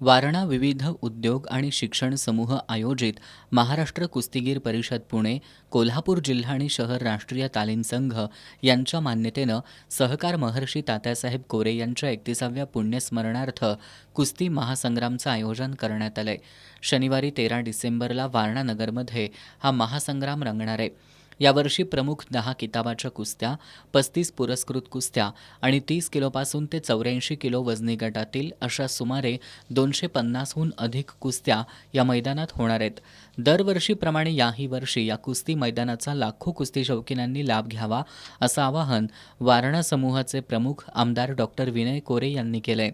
वारणा विविध उद्योग आणि शिक्षण समूह आयोजित महाराष्ट्र कुस्तीगीर परिषद पुणे, कोल्हापूर जिल्हा आणि शहर राष्ट्रीय तालीम संघ यांच्या मान्यतेनं सहकार महर्षी तात्यासाहेब कोरे यांच्या 31व्या पुण्यस्मरणार्थ कुस्ती महासंग्रामचं आयोजन करण्यात आलंय. शनिवारी 13 डिसेंबरला वारणा नगरमध्ये हा महासंग्राम रंगणार आहे. यावर्षी प्रमुख 10 किताबाच्या कुस्त्या, 35 पुरस्कृत कुस्त्या आणि 30 किलोपासून ते 84 किलो वजनी गटातील अशा सुमारे 250हून अधिक कुस्त्या या मैदानात होणार आहेत. दरवर्षीप्रमाणे याही वर्षी या कुस्ती मैदानाचा लाखो कुस्ती शौकीनांनी लाभ घ्यावा असं आवाहन वारणा समूहाचे प्रमुख आमदार डॉक्टर विनय कोरे यांनी केलंय.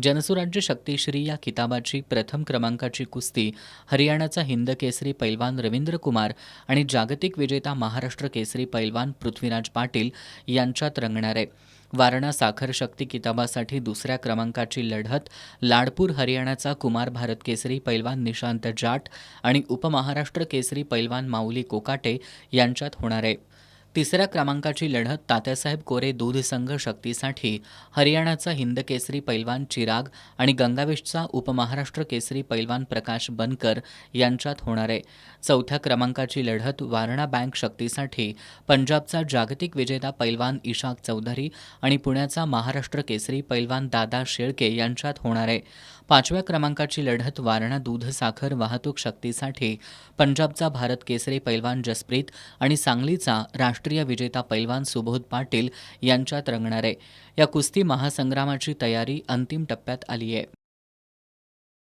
जनसुराज्य शक्तिश्री या किताबाची प्रथम क्रमांकाची कुस्ती हरियाणाचा हिंद केसरी पैलवान रवींद्र कुमार आणि जागतिक विजेता महाराष्ट्र केसरी पैलवान पृथ्वीराज पाटील यांच्यात रंगणार आहे. वारणा साखर शक्ती किताबासाठी दुसऱ्या क्रमांकाची लढत लाडपूर हरियाणाचा कुमार भारत केसरी पैलवान निशांत जाट आणि उपमहाराष्ट्र केसरी पैलवान माऊली कोकाटे यांच्यात होणार आहे. तिसऱ्या क्रमांकाची लढत तात्यासाहेब कोरे दूध संघ शक्तीसाठी हरियाणाचा हिंद केसरी पैलवान चिराग आणि गंगावेशचा उपमहाराष्ट्र केसरी पैलवान प्रकाश बनकर यांच्यात होणार आहे. चौथ्या क्रमांकाची लढत वारणा बँक शक्तीसाठी पंजाबचा जागतिक विजेता पैलवान इशाक चौधरी आणि पुण्याचा महाराष्ट्र केसरी पैलवान दादा शेळके यांच्यात होणार आहे. पाचव्या क्रमांकाची लढत वारणा दूध साखर वाहतूक शक्तीसाठी पंजाबचा भारत केसरी पैलवान जसप्रीत आणि सांगलीचा राष्ट्रीय विजेता पैलवान सुबोध पाटील यांच्यात रंगणार आहे. या कुस्ती महासंग्रामाची तयारी अंतिम टप्प्यात आली आहे.